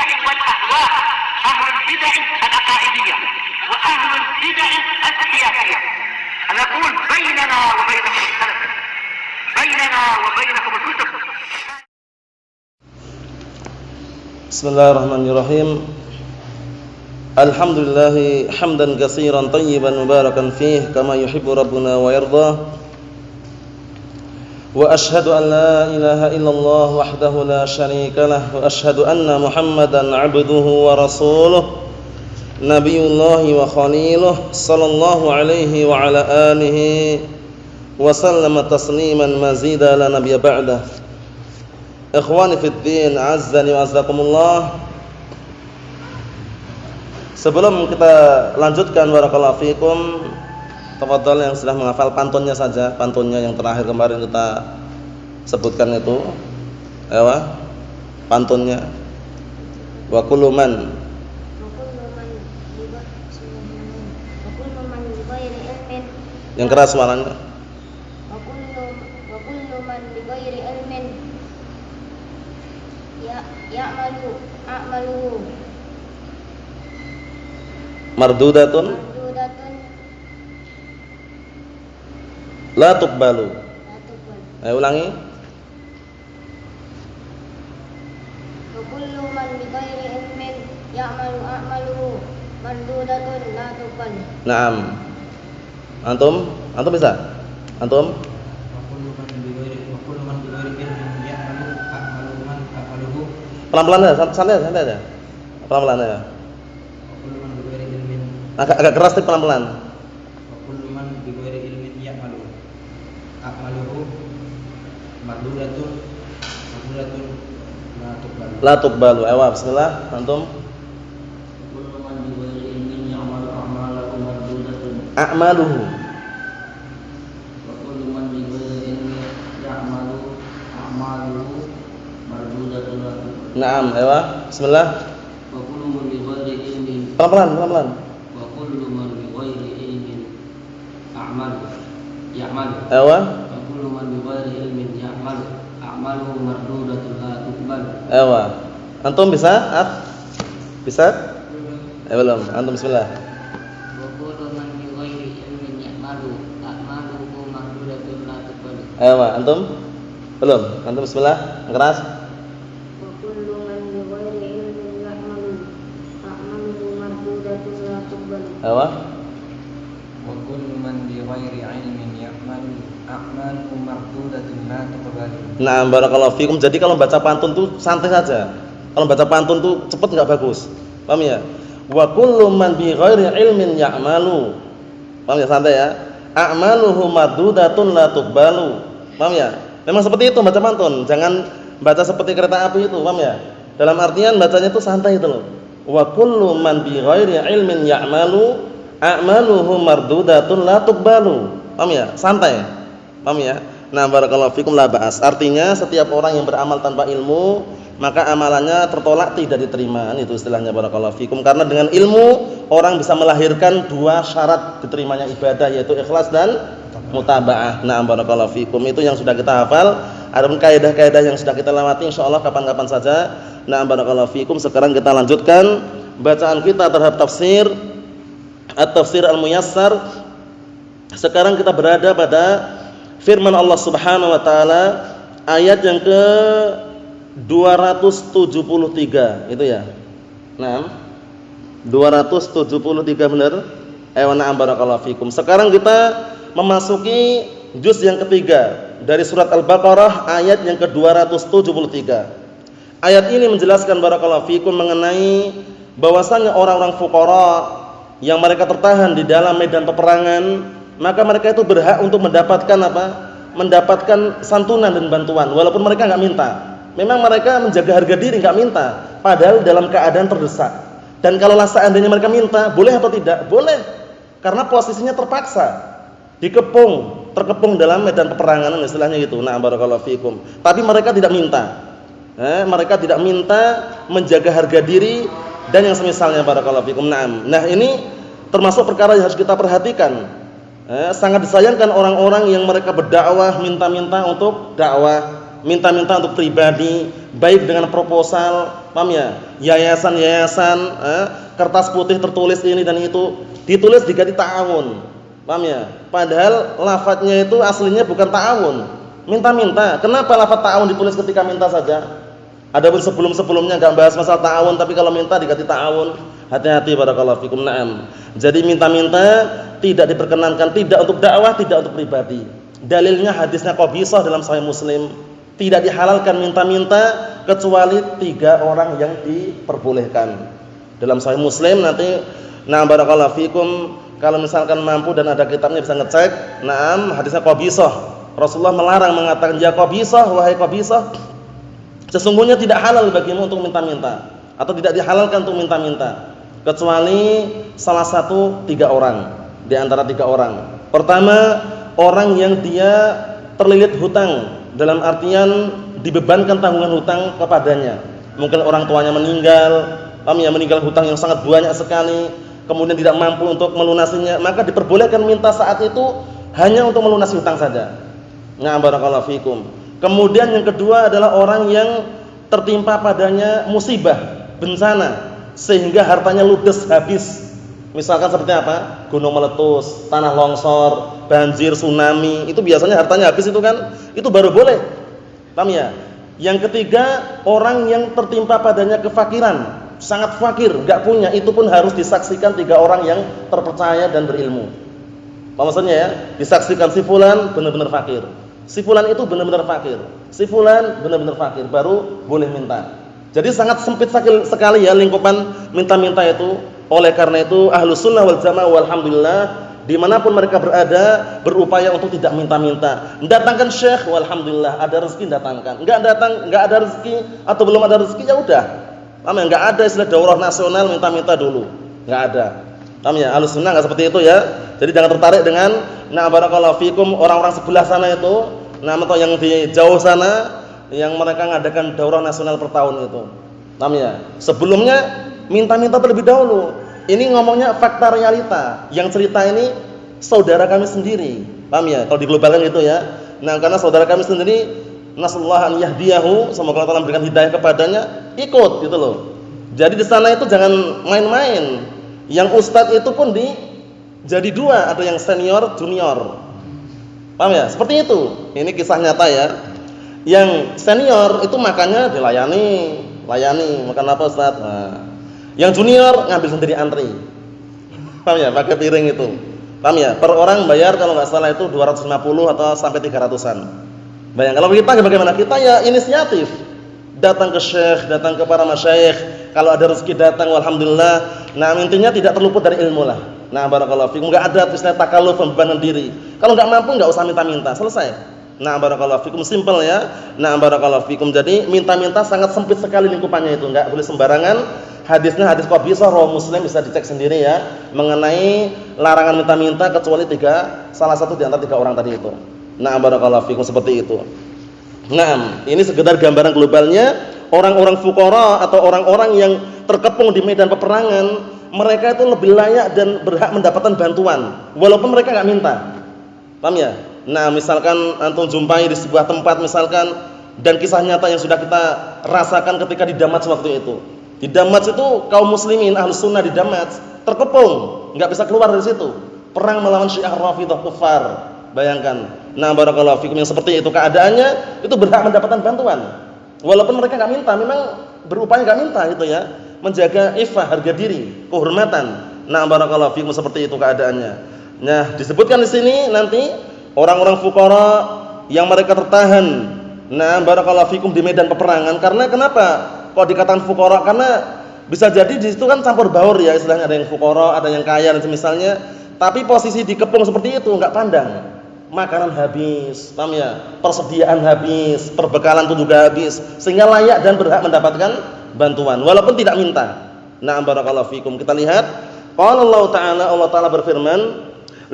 البدع والأهواء، أهل البدع العقائدية وأهل البدع السياسية. نقول بيننا وبينكم السلف، بيننا وبينكم الكتب. Bismillahirrahmanirrahim. Alhamdulillah hamdan katsiran tayyiban mubarakan fih kama yuhibbu rabbuna wa yardah. Wa ashhadu an la ilaha illallah wahdahu la syarika lah wa ashhadu anna Muhammadan 'abduhu wa rasuluh nabiyullah wa khaliluh sallallahu alaihi wa ala alihi wa sallama tasliman mazida la nabiyya ba'dah. Ikhwani fid din, azzani wa azzakumullah. Sebelum kita lanjutkan barakallahu fikum, tafadhal yang sudah menghafal pantunnya saja, pantunnya yang terakhir kemarin kita sebutkan itu. Ayo, pantunnya. Wa kullu man yang keras suaranya. Mardudatun la tuqbalu. Ayo ulangi. Wa kullu man bi ghairi ilmin ya'malu a'maluhu mardudatun la tuqbal. Naam. Antum bisa? Antum? Wa kullu man bi ghairi ilmin ya'malu a'maluhu. Pelan-pelan aja, santai aja. Pelan-pelan aja. Agak keras tapi pelan-pelan. Wa kullu man bi ghairi ilmin ya'malu a'maluhu mardudatun La tuqbalu. Ayo bismillah antum. Wa kullu man bi ghairi ilmin ya'malu a'malahu mardudatun. A'maluhu. Wa kullu man bi ghairi ilmin ya'malu a'maluhu mardudatun. Naam, ayo bismillah. Wa kullu man bi ghairi ilmin Pelan-pelan. wa kullu man bi ghairi ilmin ya'malu Ayo. wa kullu man bi ghairi ilmin ya'malu a'maluhu mardudatun la tuqbal. Ayo. Antum bisa? Bisa? Ayo belum. Antum bismillah. Wa kullu man bi ghairi ilmin ya'malu a'maluhu mardudatun la tuqbal. Ayo antum? Belum. Antum bismillah. Keras. Wa kullu man bi ghairi ilmin ya'malu a'maluhu mardudatun la tuqbal. Ayo. Wa kullu man bi ghairi ilmin ya'malu a'maluhu mardudatun la tuqbal. Nah, barakallahu fikum. Jadi kalau baca pantun tuh santai saja. Kalau baca pantun tuh cepet enggak bagus. Paham ya? Wa kullu man bi ghairi ilmin ya'malu. Paham ya, santai ya? A'maluhu mardudatun la tuqbalu. Paham ya? Memang seperti itu baca pantun. Jangan baca seperti kereta api itu, paham ya? Dalam artian bacanya itu santai itu loh. Wa kullu man bi ghairi ilmin ya'malu a'maluhu mardudatun la tuqbalu. Paham ya? Santai. Paham ya? Nah, barakallahu fikum la ba'as. Artinya setiap orang yang beramal tanpa ilmu, maka amalannya tertolak, tidak diterima. Itu istilahnya barakallahu fikum. Karena dengan ilmu orang bisa melahirkan dua syarat diterimanya ibadah, yaitu ikhlas dan mutaba'ah. Nah, barakallahu fikum. Itu yang sudah kita hafal. Adapun kaidah-kaidah yang sudah kita lewati insyaallah kapan-kapan saja. Nah, barakallahu fikum. Sekarang kita lanjutkan bacaan kita terhadap tafsir At-Tafsir Al-Muyassar. Sekarang kita berada pada firman Allah Subhanahu wa taala ayat yang ke 273 itu ya. Nah, 273 benar? Na'am barakallahu fikum. Sekarang kita memasuki juz yang ketiga dari surat Al-Baqarah ayat yang ke 273. Ayat ini menjelaskan barakallahu fikum mengenai bahwasanya orang-orang fuqara yang mereka tertahan di dalam medan peperangan, maka mereka itu berhak untuk mendapatkan apa? Mendapatkan santunan dan bantuan walaupun mereka enggak minta. Memang mereka menjaga harga diri, enggak minta, padahal dalam keadaan terdesak. Dan kalau seandainya mereka minta, boleh atau tidak? Boleh. Karena posisinya terpaksa. Terkepung dalam medan peperangan istilahnya gitu. Nah, barakallahu fikum. Tapi mereka tidak minta. Mereka tidak minta menjaga harga diri dan yang semisalnya barakallahu fikum. Nah, ini termasuk perkara yang harus kita perhatikan. Sangat disayangkan orang-orang yang mereka berdakwah minta-minta untuk dakwah, minta-minta untuk pribadi, baik dengan proposal, paham ya? Yayasan-yayasan, kertas putih tertulis ini dan itu, ditulis diganti ta'awun. Paham ya? Padahal lafadznya itu aslinya bukan ta'awun. Minta-minta. Kenapa lafadz ta'awun ditulis ketika minta saja? Adapun sebelum-sebelumnya enggak bahas masalah ta'awun, tapi kalau minta diganti ta'awun. Hati-hati barakallahu fikum. Na'am. Jadi minta-minta tidak diperkenankan, tidak untuk dakwah, tidak untuk pribadi. Dalilnya hadisnya Qabisah dalam Sahih Muslim. Tidak dihalalkan minta-minta kecuali 3 orang yang diperbolehkan. Dalam Sahih Muslim nanti barakallahu fikum, kalau misalkan mampu dan ada kitabnya bisa ngecek. Hadisnya Qabisah. Rasulullah melarang, mengatakan, "Ya Qabisah, wahai Qabisah, sesungguhnya tidak halal bagimu untuk minta-minta atau tidak dihalalkan untuk minta-minta kecuali salah satu 3 orang di antara 3 orang. Pertama, orang yang dia terlilit hutang, dalam artian dibebankan tanggungan hutang kepadanya. Mungkin orang tuanya meninggal, meninggal hutang yang sangat banyak sekali, kemudian tidak mampu untuk melunasinya, maka diperbolehkan minta saat itu hanya untuk melunasi hutang saja. Barakallahu fikum. Kemudian yang kedua adalah orang yang tertimpa padanya musibah, bencana, sehingga hartanya ludes habis. Misalkan seperti apa? Gunung meletus, tanah longsor, banjir, tsunami, itu biasanya hartanya habis itu kan, itu baru boleh. Paham ya? Yang ketiga, orang yang tertimpa padanya kefakiran, sangat fakir, enggak punya, itu pun harus disaksikan 3 orang yang terpercaya dan berilmu. Apa maksudnya ya? Disaksikan si fulan benar-benar fakir. Si fulan itu benar-benar fakir. Si fulan benar-benar fakir, baru boleh minta. Jadi sangat sempit sekali ya lingkupan minta-minta itu. Oleh karena itu Ahlus Sunnah wal Jamaah walhamdulillah dimanapun mereka berada berupaya untuk tidak minta-minta. Datangkan syekh, walhamdulillah, ada rezeki datangkan. Enggak ada rezeki atau belum ada rezeki, ya udah. Paham ya? Enggak ada istilah daurah nasional minta-minta dulu. Enggak ada. Paham ya? Ahlus Sunnah enggak seperti itu ya. Jadi jangan tertarik dengan barakallahu fikum orang-orang sebelah sana itu, atau yang di jauh sana yang mereka ngadakan daurah nasional per tahun itu. Paham ya? Sebelumnya minta-minta terlebih dahulu. Ini ngomongnya fakta realita. Yang cerita ini saudara kami sendiri. Paham ya? Kalau diglobalkan gitu ya. Karena saudara kami sendiri, nasallahu an yahdiyahu, semoga Allah memberikan hidayah kepadanya, ikut gitu loh. Jadi di sana itu jangan main-main. Yang ustadz itu pun jadi 2, ada yang senior, junior. Paham ya? Seperti itu. Ini kisah nyata ya. Yang senior itu makannya dilayani, makan apa Ustaz? Yang junior ngambil sendiri antri. Paham ya? Pakai piring itu. Paham ya? Per orang bayar kalau nggak salah itu 250 atau sampai 300-an. Bayang, kalau kita bagaimana? Kita ya inisiatif. Datang ke syekh, datang ke para masyayikh. Kalau ada rezeki datang, alhamdulillah. Intinya tidak terluput dari ilmu lah. Barakallahu fikum. Enggak ada istilah takalluf, pembebanan diri. Kalau enggak mampu enggak usah minta-minta, selesai. Barakallahu fikum, simple ya. Barakallahu fikum. Jadi minta-minta sangat sempit sekali lingkupannya itu, enggak boleh sembarangan. Hadisnya hadis Qabisah rawi Muslim, bisa dicek sendiri ya, mengenai larangan minta-minta kecuali 3, salah satu di antara 3 orang tadi itu. Barakallahu fikum, seperti itu. Ini sekedar gambaran globalnya. Orang-orang fuqara atau orang-orang yang terkepung di medan peperangan, mereka itu lebih layak dan berhak mendapatkan bantuan walaupun mereka enggak minta. Paham ya? Misalkan antum jumpai di sebuah tempat misalkan, dan kisah nyata yang sudah kita rasakan ketika di Damats waktu itu. Di Damats itu kaum muslimin Ahlus Sunnah di Damats terkepung, enggak bisa keluar dari situ. Perang melawan Syiah Rafidhah kufar. Bayangkan. Barakallahu fikum, yang seperti itu keadaannya itu berhak mendapatkan bantuan. Walaupun mereka enggak minta, memang berupaya enggak minta gitu ya. Menjaga iffah, harga diri, kehormatan. Barakallahu fikum, seperti itu keadaannya. Disebutkan di sini nanti orang-orang fuqara yang mereka tertahan. Barakallahu fikum, di medan peperangan. Karena kenapa? Kok dikatakan fuqara? Karena bisa jadi di situ kan campur baur ya, istilahnya ada yang fuqara, ada yang kaya dan semisalnya. Tapi posisi dikepung seperti itu enggak pandang. Makanan habis, paham ya? Persediaan habis, perbekalan itu juga habis, sehingga layak dan berhak mendapatkan bantuan walaupun tidak minta. Barakallahu fikum. Kita lihat, qala Allah Ta'ala berfirman,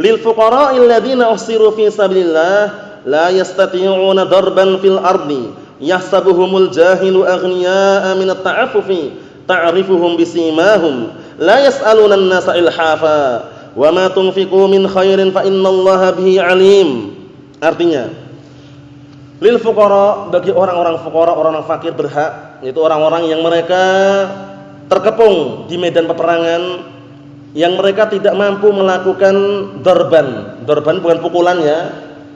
lil fuqara'il ladzina uhsiru fi sabilillah la yastati'una darban fil ardi yahsabuhumul jahilu aghniya'a minat ta'affufi ta'rifuhum bisimahum la yas'aluna an-nasa ilhafa wa ma tunfiqu min khairin fa innallaha bihi alim. Artinya, Lil fuqara, bagi orang-orang fuqara, orang-orang fakir berhak, yaitu orang-orang yang mereka terkepung di medan peperangan, yang mereka tidak mampu melakukan dorban. Dorban bukan pukulan ya.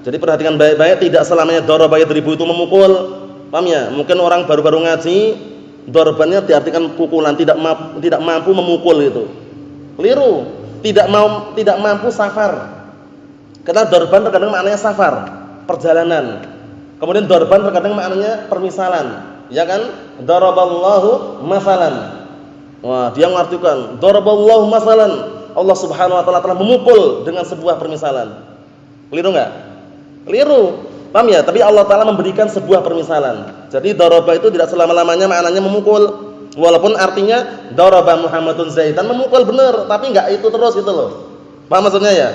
Jadi perhatikan baik-baik, tidak selamanya daraba yadribu itu memukul. Paham ya? Mungkin orang baru-baru ngaji, dorbannya diartikan pukulan, tidak mampu memukul itu. Keliru. Tidak mampu safar. Karena dorban terkadang maknanya safar, perjalanan. Kemudian dorban terkadang maknanya permisalan, ya kan? Daraballahu masalan. Wah, dia mengartikan daraballahu masalan. Allah Subhanahu wa taala telah memukul dengan sebuah permisalan. Keliru enggak? Keliru. Paham ya? Tapi Allah taala memberikan sebuah permisalan. Jadi daraba itu tidak selama-lamanya maknanya memukul. Walaupun artinya daraba Muhammadun Zaidan, memukul benar, tapi enggak itu terus gitu loh. Paham maksudnya ya?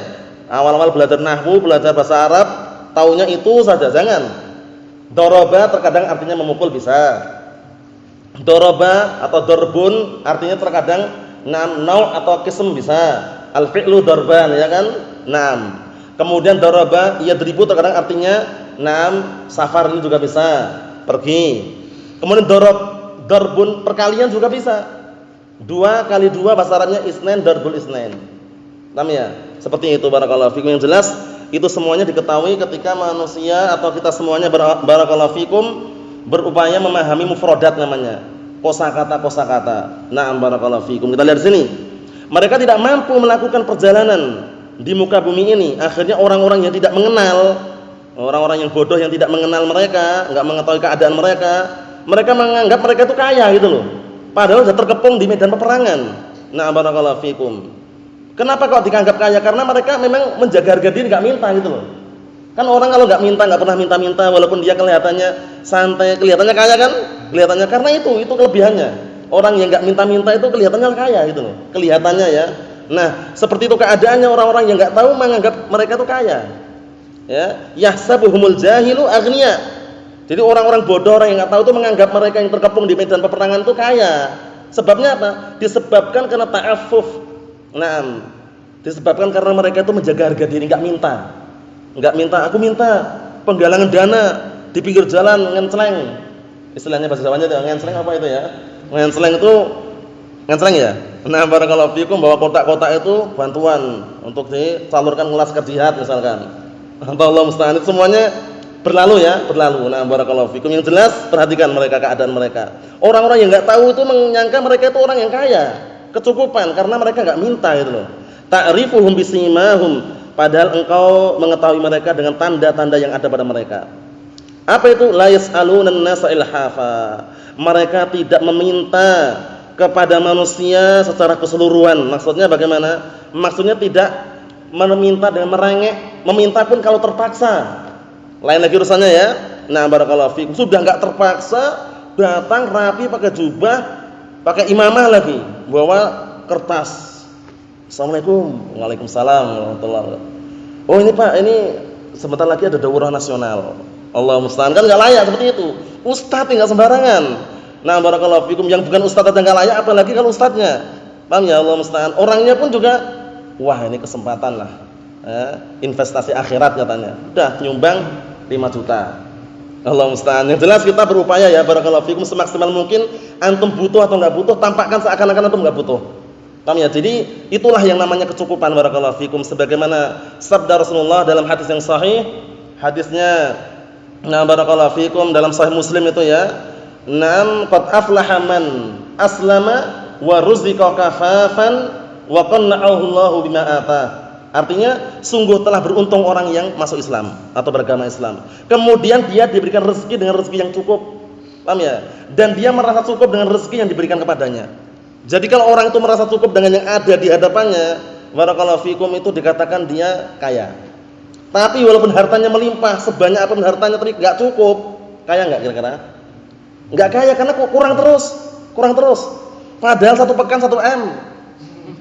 Awal-awal belajar nahwu, belajar bahasa Arab, taunya itu saja, jangan. Daraba terkadang artinya memukul bisa. Daraba atau darbun artinya terkadang nau atau qism bisa. Al-fi'lu darban, ya kan? Naam. Kemudian daraba yadribu terkadang artinya naam, safar ini juga bisa, pergi. Kemudian darbun perkalian juga bisa. 2 kali 2 bahasa Arabnya isnain, darbul isnain. Paham ya? Seperti itu barakallahu fikum. Yang jelas itu semuanya diketahui ketika manusia atau kita semuanya barakallahu fikum berupaya memahami mufradat namanya. Kosakata. Na'am barakallahu fikum. Kita lihat sini. Mereka tidak mampu melakukan perjalanan di muka bumi ini. Akhirnya orang-orang yang tidak mengenal, orang-orang yang bodoh yang tidak mengenal mereka, enggak mengetahui keadaan mereka, mereka menganggap mereka itu kaya gitu loh. Padahal sudah terkepung di medan peperangan. Na'am barakallahu fikum. Kenapa kok dianggap kaya? Karena mereka memang menjaga harga diri, nggak minta gitu loh. Kan orang kalau nggak minta, nggak pernah minta-minta, walaupun dia kelihatannya santai, kelihatannya kaya kan? Kelihatannya karena itu kelebihannya. Orang yang nggak minta-minta itu kelihatannya kaya gitu loh. Kelihatannya ya. Nah, seperti itu keadaannya orang-orang yang nggak tahu menganggap mereka itu kaya. Ya, yahsabuhumul jahilu aghnia. Jadi orang-orang bodoh, orang yang nggak tahu itu menganggap mereka yang terkepung di medan peperangan itu kaya. Sebabnya apa? Disebabkan karena ta'affuf. Nah, disebabkan karena mereka itu menjaga harga diri, nggak minta, aku minta penggalangan dana di pinggir jalan ngenceleng. Istilahnya bahasa Jawanya itu ngenceleng apa itu ya? Ngenceleng itu ngenceleng ya. Nah, barakallahu fikum, bawa kotak-kotak itu bantuan untuk disalurkan ke laskar jihad misalkan. Allah musta'an, itu semuanya berlalu. Nah, barakallahu fikum. Yang jelas perhatikan mereka, keadaan mereka. Orang-orang yang nggak tahu itu menyangka mereka itu orang yang kaya, kecukupan, karena mereka enggak minta gitu loh. Ta'rifuhum bisimahum, padahal engkau mengetahui mereka dengan tanda-tanda yang ada pada mereka. Apa itu? La yas'aluna an-nasa ilhafa. Mereka tidak meminta kepada manusia secara keseluruhan. Maksudnya bagaimana? Maksudnya tidak meminta dengan merengek, meminta pun kalau terpaksa. Lain lagi urusannya ya. Nah, barakallahu fikum. Sudah enggak terpaksa, datang rapi pakai jubah, pakai imamah lagi, bawa kertas. Assalamualaikum. Waalaikumsalam warahmatullahi wabarakatuh. Oh ini Pak, ini sebentar lagi ada daurah nasional. Allah musta'an, kan enggak layak seperti itu. Ustaz enggak sembarangan. Nah, barakallahu fikum, yang bukan ustaz aja enggak layak, apalagi kalau ustaznya. Paham ya? Allah musta'an. Orangnya pun juga, wah ini kesempatan lah. Investasi akhirat katanya. Udah nyumbang 5 juta. Allah musta'an. Yang jelas kita berupaya ya barakallahu fikum semaksimal mungkin. Antum butuh atau enggak butuh, tampakkan seakan-akan antum enggak butuh. Paham ya? Jadi itulah yang namanya kecukupan barakallahu fikum, sebagaimana sabda Rasulullah dalam hadis yang sahih. Hadisnya barakallahu fikum dalam Sahih Muslim itu ya. Nam qad aflaha man aslama wa ruziqa kafafan wa qanna'ahu Allahu bima atah. Artinya sungguh telah beruntung orang yang masuk Islam atau beragama Islam. Kemudian dia diberikan rezeki dengan rezeki yang cukup. Paham ya? Dan dia merasa cukup dengan rezeki yang diberikan kepadanya. Jadi kalau orang itu merasa cukup dengan yang ada di hadapannya, barakallahu fikum, itu dikatakan dia kaya. Tapi walaupun hartanya melimpah, sebanyak apapun hartanya tapi enggak cukup, kaya enggak kira-kira? Enggak kaya karena kurang terus. Padahal 1 pekan 1 M.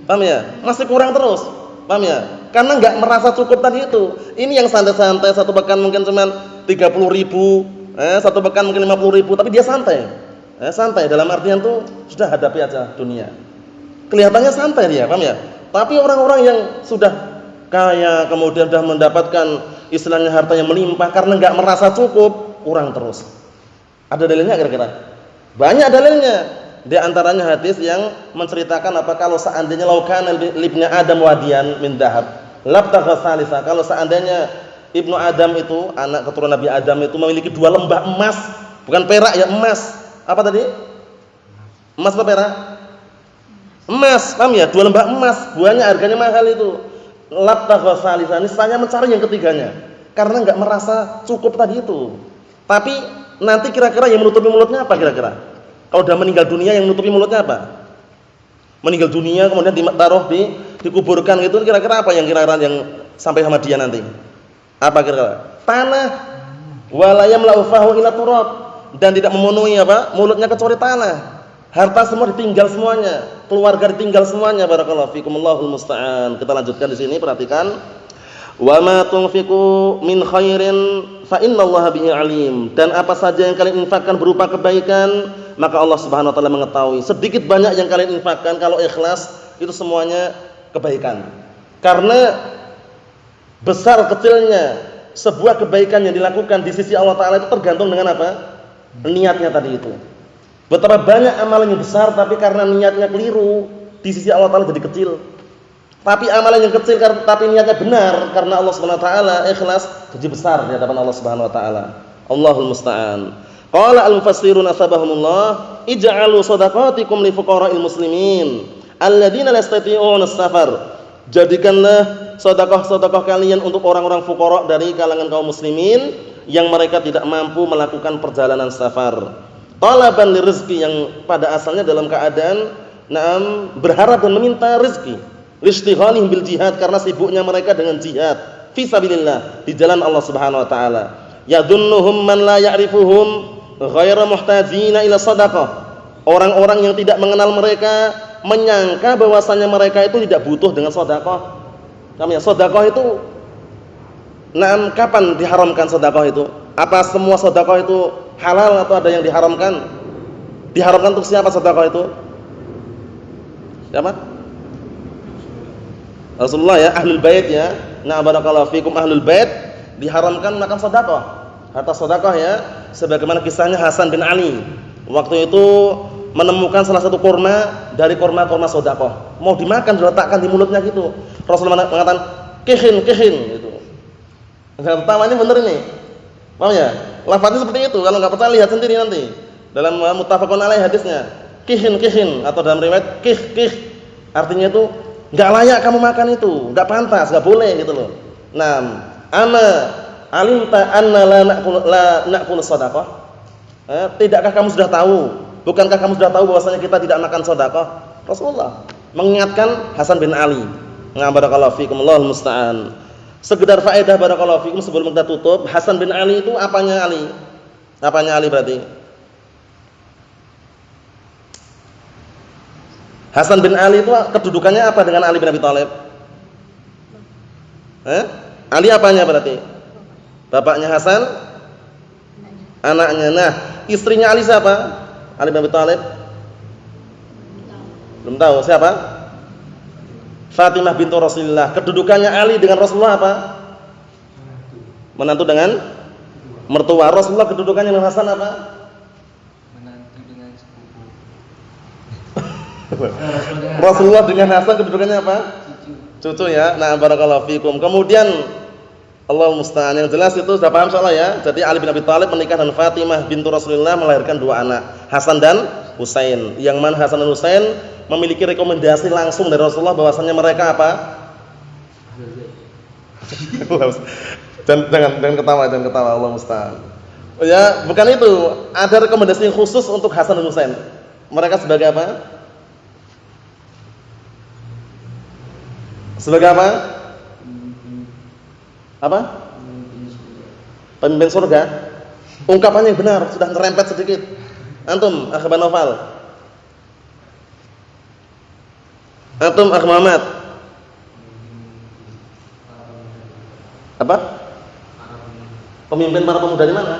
Paham ya? Masih kurang terus. Paham ya? Karena enggak merasa cukup tadi itu. Ini yang santai-santai 1 pekan mungkin cuma 30.000, 1 pekan mungkin 50.000, tapi dia santai. Santai dalam artian tuh sudah hadapi aja dunia. Kelihatannya santai dia, paham ya? Tapi orang-orang yang sudah kaya kemudian sudah mendapatkan istilahnya hartanya melimpah karena enggak merasa cukup, kurang terus. Ada dalilnya kira-kira? Banyak dalilnya. Di antaranya hadis yang menceritakan apa kalau seandainya laukana libni Adam wadiyan min dahab, labtagha salisa. Kalau seandainya Ibnu Adam itu, anak keturunan Nabi Adam itu memiliki 2 lembah emas, bukan perak ya, emas. Apa tadi? Emas apa perak? Emas, paham ya? 2 lembah emas, buahnya harganya mahal itu. Labtagha salisa, ini saya mencari yang ketiganya. Karena enggak merasa cukup tadi itu. Tapi nanti kira-kira yang menutupi mulutnya apa kira-kira? Kalau sudah meninggal dunia yang menutupi mulutnya apa? Meninggal dunia kemudian ditaruh dikuburkan gitu, kira-kira apa yang kira-kira yang sampai sama dia nanti? Apa kira-kira? Tanah. Wala yamla'u fahu illa turab, dan tidak memenuhi apa? Mulutnya kecuali tanah. Harta semua ditinggal semuanya, keluarga ditinggal semuanya. Barakallahu fikum, Allahul musta'an. Kita lanjutkan di sini, perhatikan. Wa ma tunfiqu min khairin fa innallaha bihi alim. Dan apa saja yang kalian infakkan berupa kebaikan, maka Allah Subhanahu wa taala mengetahui. Sedikit banyak yang kalian infakkan kalau ikhlas itu semuanya kebaikan. Karena besar kecilnya sebuah kebaikan yang dilakukan di sisi Allah taala itu tergantung dengan apa? Niatnya tadi itu. Betapa banyak amalan yang besar tapi karena niatnya keliru, di sisi Allah taala jadi kecil. Tapi amalan yang kecil tapi niatnya benar karena Allah Subhanahu wa taala ikhlas, jadi besar di hadapan Allah Subhanahu wa taala. Allahul musta'an. Qala al-mufassirun asbahumullah, ij'alu shadaqatikum li fuqara'il muslimin alladziina la yastati'una as-safar. Jadikanlah sedekah-sedekah kalian untuk orang-orang fuqara dari kalangan kaum muslimin yang mereka tidak mampu melakukan perjalanan safar. Talaban lirizqi, yang pada asalnya dalam keadaan berharap dan meminta rezeki. Listighalihim bil jihad, karena sibuknya mereka dengan jihad fi sabilillah, di jalan Allah Subhanahu wa taala. Yadhunnuhum man la ya'rifuhum ghairu muhtajina ila shadaqah. Orang-orang yang tidak mengenal mereka menyangka bahwasanya mereka itu tidak butuh dengan sedekah. Namanya sedekah itu kapan diharamkan sedekah itu? Apa semua sedekah itu halal atau ada yang diharamkan? Diharamkan untuk siapa sedekah itu? Siapa? Rasulullah ya, ahlul bait ya. Nah, barakallahu fikum, ahlul bait diharamkan makan sedekah. Harta sedekah ya, sebagaimana kisahnya Hasan bin Ali. Waktu itu menemukan salah satu kurma dari kurma-kurma sedekah. Mau dimakan, diletakkan di mulutnya gitu. Rasulullah mengatakan, "Kihin, kihin," gitu. Enggak tahu ini bener ini. Paham ya? Lafaznya seperti itu. Kalau enggak percaya lihat sendiri nanti. Dalam muttafaqun alaih hadisnya. Kihin, kihin, atau dalam riwayat kih, kih. Artinya itu enggak layak kamu makan itu, enggak pantas, enggak boleh gitu loh. Nah, ana alimta anna la na'kul shadaqah? Tidakkah kamu sudah tahu? Bukankah kamu sudah tahu bahwasanya kita tidak makan sedekah? Rasulullah mengingatkan Hasan bin Ali. Barakallahu fikum, Allahul musta'an. Sekedar faedah barakallahu fikum sebelum kita tutup, Hasan bin Ali itu apanya Ali? Apanya Ali berarti? Hasan bin Ali itu kedudukannya apa dengan Ali bin Abi Thalib? Ali apanya berarti? Bapaknya Hasan? Anaknya. Nah, istrinya Ali siapa? Ali bin Abi Thalib? Belum tahu. Siapa? Fatimah bintu Rasulullah. Kedudukannya Ali dengan Rasulullah apa? Menantu dengan mertua. Rasulullah kedudukannya dengan Hasan apa? Menantu dengan sepupu. Rasulullah dengan Hasan kedudukannya apa? Cucu ya. Nah, barakallahu fikum. Kemudian Allah musta'an, yang jelas itu sudah paham soalnya ya. Jadi Ali bin Abi Thalib menikah dengan Fatimah bintu Rasulullah, melahirkan 2 anak, Hasan dan Husain. Yang mana Hasan dan Husain memiliki rekomendasi langsung dari Rasulullah bahwasanya mereka apa? Jangan ketawa, Allah musta'an. Ya, bukan itu. Ada rekomendasi khusus untuk Hasan dan Husain. Mereka sebagai apa? Sebagai apa? Apa? Pemimpin surga. Ungkapannya yang benar, sudah ngerempet sedikit. Antum, Akh Banofal. Antum, Akh Muhammad. Apa? Pemimpin para pemuda di mana?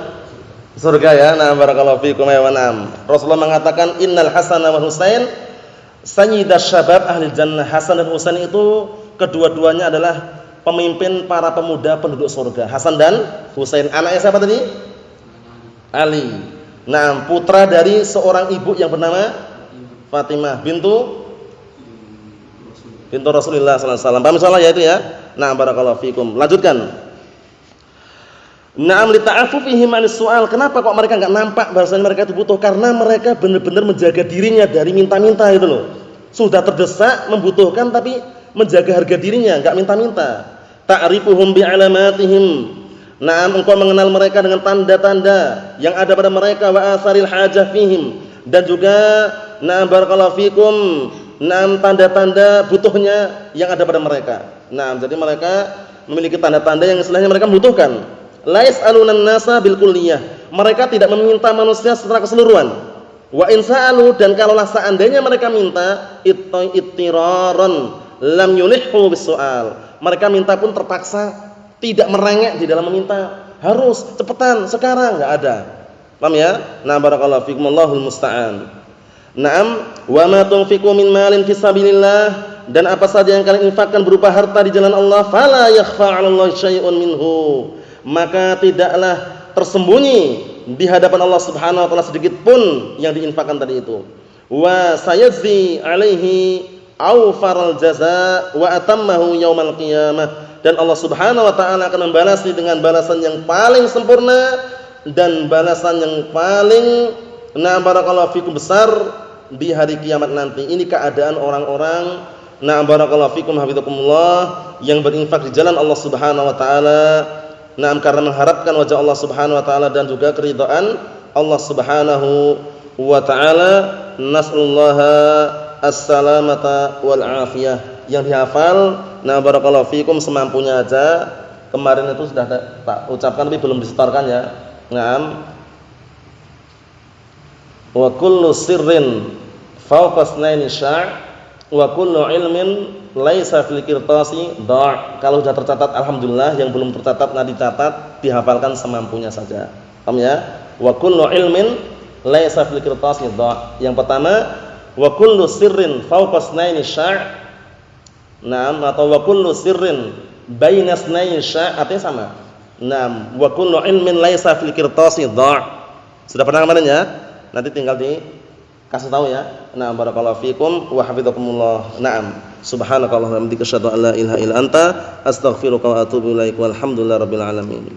Surga ya. Nah, barakallahu fikum ya wa na'am. Rasulullah mengatakan innal Hasan wa Husain sayyidash syabab ahli jannah. Hasan dan Husain itu kedua-duanya adalah pemimpin para pemuda penduduk surga. Hasan dan Husain. Anaknya siapa tadi? Ali. Nah, putra dari seorang ibu yang bernama Fatimah bintu Rasulullah sallallahu alaihi wasallam. Paham insyaallah ya itu ya? Nah, barakallahu fikum. Lanjutkan. Na'am li ta'affufihim 'anis su'al. Kenapa kok mereka enggak nampak bahwasanya mereka itu butuh? Karena mereka benar-benar menjaga dirinya dari minta-minta itu loh. Sudah terdesak, membutuhkan tapi menjaga harga dirinya, enggak minta-minta. Ta'rifuhum bi'alamatihim. Na'am, engkau mengenal mereka dengan tanda-tanda yang ada pada mereka wa atharil hajah fihim, dan juga na'am barakallahu fikum, na'am tanda-tanda butuhnya yang ada pada mereka. Na'am, jadi mereka memiliki tanda-tanda yang istilahnya mereka membutuhkan. La yas'alunan nasa bil kulliyah. Mereka tidak meminta manusia secara keseluruhan. Wa in sa'alu, dan kalaulah seandainya mereka minta ittiraran lam yulihhu bis su'al. Mereka minta pun terpaksa, tidak merengek di dalam meminta. Harus cepetan sekarang, enggak ada. Paham ya? Nah, barakallahu fikum, Allahul musta'an. Naam, wa ma tunfiqu min malin fi sabilillah, dan apa saja yang kalian infakkan berupa harta di jalan Allah, fala yakhfa 'alallahi syai'un minhu. Maka tidaklah tersembunyi di hadapan Allah Subhanahu wa taala sedikit pun yang diinfakkan tadi itu. Wa sayajzi 'alaihi awfaral jazaa wa atammahu yaumal qiyamah, dan Allah Subhanahu wa taala akan membalasi dengan balasan yang paling sempurna dan balasan yang paling barakallahu fikum besar di hari kiamat nanti. Ini keadaan orang-orang barakallahu fikum hafizakumullah yang berinfak di jalan Allah Subhanahu wa taala. Karena mengharapkan wajah Allah Subhanahu wa taala dan juga keridhaan Allah Subhanahu wa taala. Nas'alullaha as-salamata wal afiyah. Yang dihafal barakallahu fikum semampunya aja. Kemarin itu sudah tak ucapkan tapi belum disetorkan ya. Wa kullu sirrin fawqa isnaini sya' wa kullu ilmin laisa fil qirtasi da'. Kalau sudah tercatat alhamdulillah, yang belum tercatat nanti dicatat, dihafalkan semampunya saja. Paham ya? Wa kullu ilmin laisa fil qirtasi da'. Yang pertama, wa kullu sirrin fawqa isnaini sya'. Atau wa kullu sirrin baina isnaini sya', artinya sama. Wa kullu ilmin laisa fil qirtasi da'. Sudah pernah kemarin ya? Nanti tinggal dikasih tahu ya. Barakallahu fikum wa hafizakumullah. Subhanakallahumma wa bihamdika asyhadu an la ilaha illa anta astaghfiruka wa atubu ilaik. Walhamdulillahirabbil alamin.